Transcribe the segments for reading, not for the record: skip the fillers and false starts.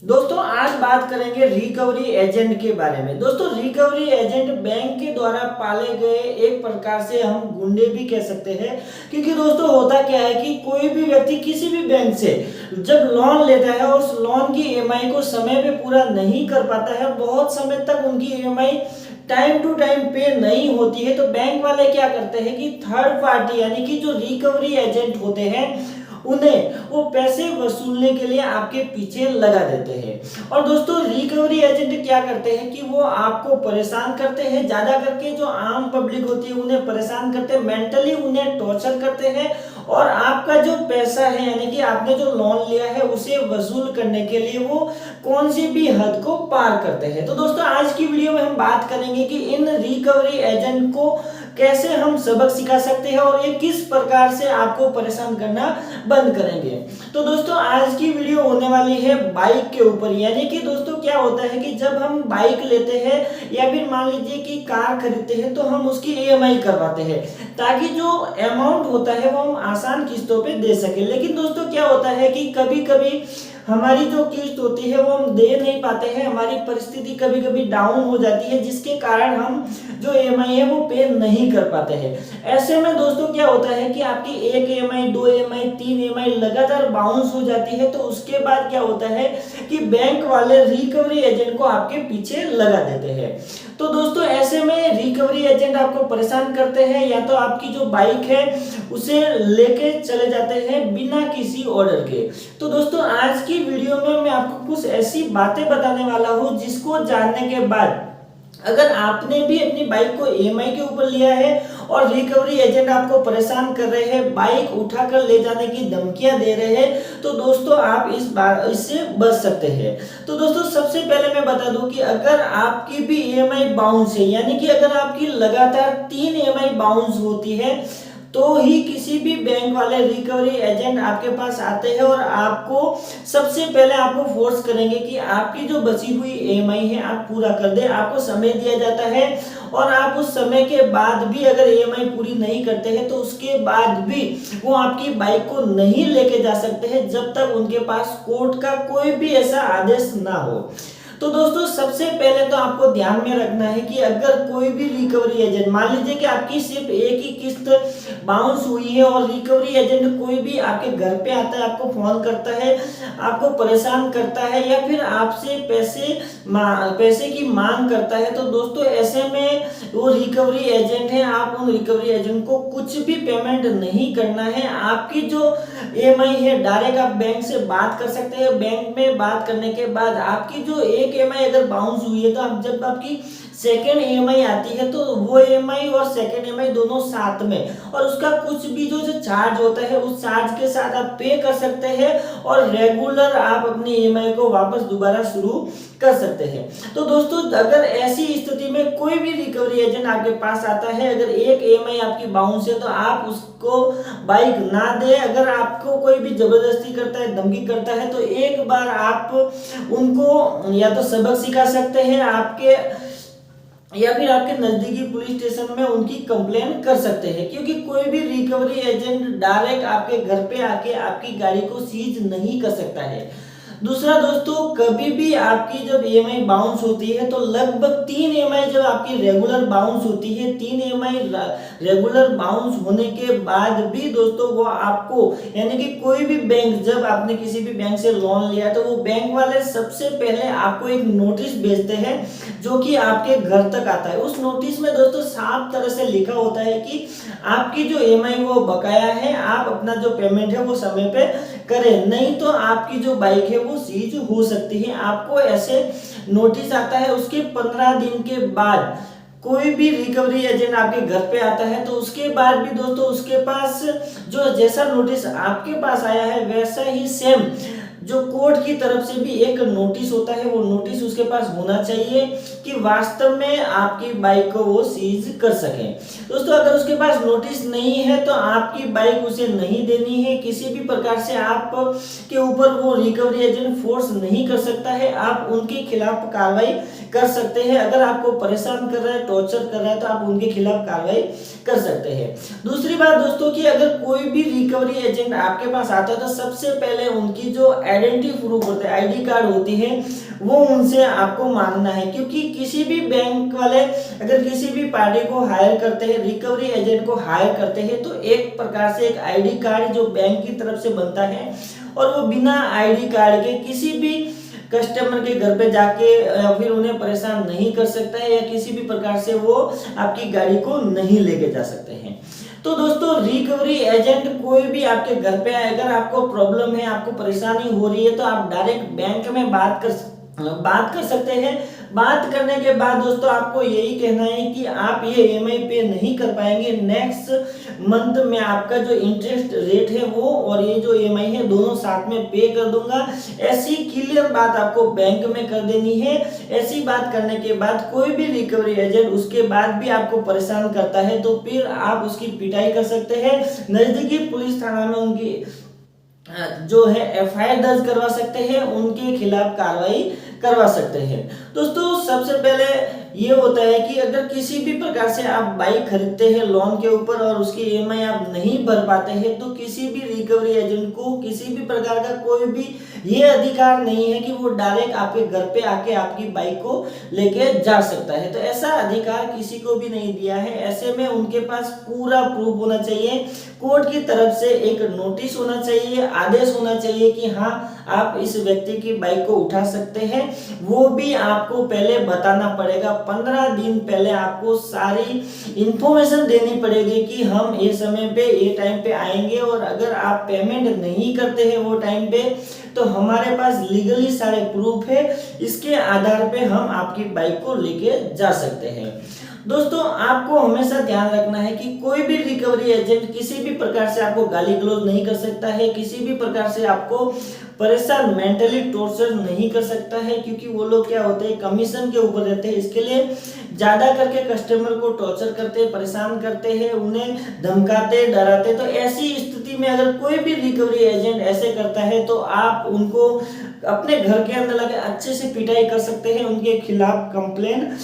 दोस्तों आज बात करेंगे रिकवरी एजेंट के बारे में। दोस्तों रिकवरी एजेंट बैंक के द्वारा पाले गए एक प्रकार से हम गुंडे भी कह सकते हैं, क्योंकि दोस्तों होता क्या है कि कोई भी व्यक्ति किसी भी बैंक से जब लोन लेता है और उस लोन की ईएमआई को समय पे पूरा नहीं कर पाता है, बहुत समय तक उनकी ईएमआई टाइम टू टाइम पे नहीं होती है, तो बैंक वाले क्या करते हैं कि थर्ड पार्टी यानी कि जो रिकवरी एजेंट होते हैं उन्हें वो पैसे वसूलने के लिए आपके पीछे लगा देते हैं। और दोस्तों रिकवरी एजेंट क्या करते हैं कि वो आपको परेशान करते हैं, ज्यादा करके जो आम पब्लिक होती है उन्हें परेशान करते हैं, मेंटली उन्हें टॉर्चर करते हैं और आपका जो पैसा है यानी कि आपने जो लोन लिया है उसे वसूल करने के लिए वो कौन सी भी हद को पार करते हैं। तो दोस्तों आज की वीडियो में हम बात करेंगे कि इन रिकवरी एजेंट को कैसे हम सबक सिखा सकते हैं और ये किस प्रकार से आपको परेशान करना बंद करेंगे। तो दोस्तों आज की वीडियो होने वाली है बाइक के ऊपर, यानी कि दोस्तों क्या होता है कि जब हम बाइक लेते हैं या फिर मान लीजिए कि कार खरीदते हैं तो हम उसकी ईएमआई करवाते हैं ताकि जो अमाउंट होता है वो हम आसान किस्तों पे दे सके। लेकिन दोस्तों क्या होता है कि कभी कभी हमारी जो किस्त होती है वो हम दे नहीं पाते हैं, हमारी परिस्थिति कभी कभी डाउन हो जाती है जिसके कारण हम जो ईएमआई है वो पे नहीं कर पाते हैं। ऐसे में दोस्तों क्या होता है कि आपकी एक ईएमआई, दो ईएमआई, तीन ईएमआई लगातार बाउंस हो जाती है, तो उसके बाद क्या होता है कि बैंक वाले रिकवरी एजेंट को आपके पीछे लगा देते हैं। तो दोस्तों ऐसे में रिकवरी एजेंट आपको परेशान करते हैं, या तो आपकी जो बाइक है उसे लेके चले जाते हैं बिना किसी ऑर्डर के। तो दोस्तों आज की वीडियो में मैं आपको कुछ ऐसी बातें बताने वाला हूं जिसको जानने के बाद अगर आपने भी अपनी बाइक को ईएमआई के ऊपर लिया है और रिकवरी एजेंट आपको परेशान कर रहे हैं, बाइक उठाकर ले जाने की धमकियां दे रहे हैं, तो दोस्तों आप इससे बच सकते हैं। तो दोस्तों सबसे पहले मैं बता दूं कि अगर आपकी भी ईएमआई बाउंस है, यानी कि अगर आपकी लगातार 3 ईएमआई बाउंस होती है तो ही किसी भी बैंक वाले रिकवरी एजेंट आपके पास आते हैं और आपको सबसे पहले आपको फोर्स करेंगे कि आपकी जो बची हुई ईएमआई है आप पूरा कर दे। आपको समय दिया जाता है और आप उस समय के बाद भी अगर ईएमआई पूरी नहीं करते हैं तो उसके बाद भी वो आपकी बाइक को नहीं लेके जा सकते हैं जब तक उनके पास कोर्ट का कोई भी ऐसा आदेश ना हो। तो दोस्तों सबसे पहले तो आपको ध्यान में रखना है कि अगर कोई भी रिकवरी एजेंट, मान लीजिए कि आपकी सिर्फ एक ही किस्त बाउंस हुई है और रिकवरी एजेंट कोई भी आपके घर पे आता है, आपको फोन करता है, आपको परेशान करता है या फिर आपसे पैसे की मांग करता है, तो दोस्तों ऐसे में वो रिकवरी एजेंट है, आप उन रिकवरी एजेंट को कुछ भी पेमेंट नहीं करना है। आपकी जो ईएमआई है डायरेक्ट आप बैंक से बात कर सकते हैं। बैंक में बात करने के बाद आपकी जो एक ईएमआई अगर बाउंस हुई है तो आप जब आपकी सेकेंड ईएमआई आती है तो वो ईएमआई और सेकेंड ईएमआई दोनों साथ में, और उसका कुछ भी जो चार्ज होता है उस चार्ज के साथ आप पे कर सकते हैं और रेगुलर आप अपनी ईएमआई को वापस दोबारा शुरू कर सकते हैं। तो दोस्तों अगर ऐसी स्थिति में कोई भी रिकवरी एजेंट आपके पास आता है, अगर एक ईएमआई आपकी बाउंस है तो आप उसको बाइक ना दे। अगर आपको कोई भी जबरदस्ती करता है, धमकी करता है, तो एक बार आप उनको या तो सबक सिखा सकते हैं आपके या फिर आपके नजदीकी पुलिस स्टेशन में उनकी कंप्लेन कर सकते हैं, क्योंकि कोई भी रिकवरी एजेंट डायरेक्ट आपके घर पे आके आपकी गाड़ी को सीज नहीं कर सकता है। दूसरा दोस्तों कभी भी आपकी जब ईएमआई बाउंस होती है तो लगभग 3 ईएमआई जब आपकी रेगुलर बाउंस होती है, 3 ईएमआई रेगुलर बाउंस होने के बाद भी दोस्तों वो आपको, यानी कि कोई भी बैंक, जब आपने किसी भी बैंक से लोन लिया तो वो बैंक वाले सबसे पहले आपको एक नोटिस भेजते हैं जो कि आपके घर तक आता है। उस नोटिस में दोस्तों साफ तरह से लिखा होता है कि आपकी जो ईएमआई वो बकाया है, आप अपना जो पेमेंट है वो समय पे करें, नहीं तो आपकी जो बाइक है वो सीज हो सकती है। आपको ऐसे नोटिस आता है, उसके 15 दिन के बाद कोई भी रिकवरी एजेंट आपके घर पे आता है तो उसके बाद भी दोस्तों उसके पास जो जैसा नोटिस आपके पास आया है वैसा ही सेम जो कोर्ट की तरफ से भी एक नोटिस होता है, वो नोटिस उसके पास होना चाहिए कि वास्तव में आपकी बाइक को वो सीज कर सके। दोस्तों अगर उसके पास नोटिस नहीं है तो आपकी बाइक उसे नहीं देनी है। किसी भी प्रकार से आप के ऊपर वो रिकवरी एजेंट फोर्स नहीं कर सकता है, आप उनके खिलाफ कार्रवाई कर सकते हैं। अगर आपको परेशान कर रहा है, टॉर्चर कर रहा है, तो आप उनके खिलाफ कार्रवाई कर सकते हैं। दूसरी बात दोस्तों कि अगर कोई भी रिकवरी एजेंट आपके पास आता है तो सबसे पहले उनकी जो आइडेंटिटी प्रूफ होते हैं, आईडी कार्ड होती है, वो उनसे आपको मांगना है। क्योंकि किसी भी बैंक वाले अगर किसी भी पार्टी को हायर करते हैं, रिकवरी एजेंट को हायर करते हैं, तो एक प्रकार से एक आईडी कार्ड जो बैंक की तरफ से बनता है, और वो बिना आईडी कार्ड के किसी भी कस्टमर के घर पे जाके या फिर उन्हें परेशान नहीं कर सकता है, या किसी भी प्रकार से वो आपकी गाड़ी को नहीं लेके जा सकते हैं। तो दोस्तों रिकवरी एजेंट कोई भी आपके घर पे आए, अगर आपको प्रॉब्लम है, आपको परेशानी हो रही है, तो आप डायरेक्ट बैंक में बात कर सकते हैं। बात करने के बाद दोस्तों आपको यही कहना है कि आप ये ईएमआई पे नहीं कर पाएंगे, नेक्स्ट मंथ में आपका जो इंटरेस्ट रेट है वो और ये जो ईएमआई है दोनों साथ में पे कर दूंगा। ऐसी क्लियर बात आपको बैंक में कर देनी है। ऐसी बात करने के बाद कोई भी रिकवरी एजेंट उसके बाद भी आपको परेशान करता है, तो फिर आप उसकी पिटाई कर सकते हैं। नजदीकी पुलिस थाना में उनकी जो है एफआईआर दर्ज करवा सकते हैं, उनके खिलाफ कार्रवाई करवा सकते हैं। दोस्तों सबसे पहले ये होता है कि अगर किसी भी प्रकार से आप बाइक खरीदते हैं लोन के ऊपर और उसकी ईएमआई आप नहीं भर पाते हैं, तो किसी भी रिकवरी एजेंट को किसी भी प्रकार का कोई भी ये अधिकार नहीं है कि वो डायरेक्ट आपके घर पे आके आपकी बाइक को लेके जा सकता है। तो ऐसा अधिकार किसी को भी नहीं दिया है। ऐसे में उनके पास पूरा प्रूफ होना चाहिए, कोर्ट की तरफ से एक नोटिस होना चाहिए, आदेश होना चाहिए कि हाँ आप इस व्यक्ति की बाइक को उठा सकते हैं। वो भी आपको पहले बताना पड़ेगा, 15 दिन पहले आपको सारी इंफॉर्मेशन देनी पड़ेगी कि हम ये समय पे ये टाइम पे आएंगे, और अगर आप पेमेंट नहीं करते हैं वो टाइम पे, तो हमारे पास लीगली सारे प्रूफ है, इसके आधार पे हम आपकी बाइक को लेके जा सकते हैं। दोस्तों आपको हमेशा ध्यान रखना है कि कोई भी रिकवरी एजेंट किसी भी प्रकार से आपको गाली गलौज नहीं कर सकता है, किसी भी प्रकार से आपको परेशान मेंटली टॉर्चर नहीं कर सकता है, क्योंकि वो लोग क्या होते हैं कमीशन के ऊपर रहते हैं। इसके लिए ज्यादा करके कस्टमर को टॉर्चर करते हैं, परेशान करते हैं, उन्हें धमकाते डराते। तो ऐसी स्थिति में अगर कोई भी रिकवरी एजेंट ऐसे करता है, तो आप उनको अपने घर के अंदर लगे अच्छे से पिटाई कर सकते हैं, उनके खिलाफ कंप्लेन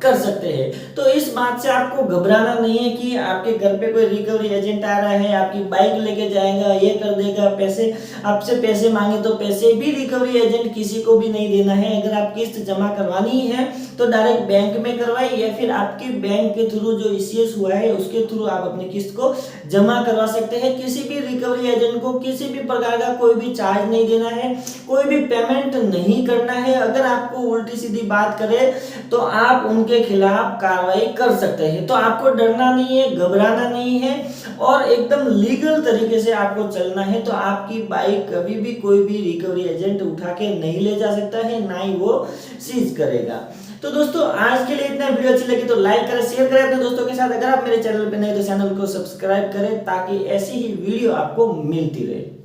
कर सकते हैं। तो इस बात से आपको घबराना नहीं है कि आपके घर पे कोई रिकवरी एजेंट आ रहा है, आपकी बाइक लेके जाएगा, ये कर देगा, पैसे आपसे पैसे मांगे तो पैसे भी रिकवरी एजेंट किसी को भी नहीं देना है। अगर आप किस्त जमा करवानी है तो डायरेक्ट बैंक में करवाइए, या फिर आपके बैंक के थ्रू जो ईसीएस हुआ है उसके थ्रू आप अपनी किस्त को जमा करवा सकते हैं। किसी भी रिकवरी एजेंट को किसी भी प्रकार का कोई भी चार्ज नहीं देना है, कोई भी पेमेंट नहीं करना है। अगर आपको उल्टी सीधी बात करे तो आप उनके खिलाफ कार्रवाई कर सकते हैं। तो आपको डरना नहीं है, घबराना नहीं है, और एकदम लीगल तरीके से आपको चलना है। तो आपकी बाइक कभी भी कोई भी रिकवरी एजेंट उठा के नहीं ले जा सकता है, ना ही वो सीज करेगा। तो दोस्तों आज के लिए इतना। वीडियो अच्छी लगी तो लाइक करें, शेयर करें अपने दोस्तों के साथ। अगर आप मेरे चैनल पे नए तो चैनल को सब्सक्राइब करें, ताकि ऐसी ही वीडियो आपको मिलती रहे।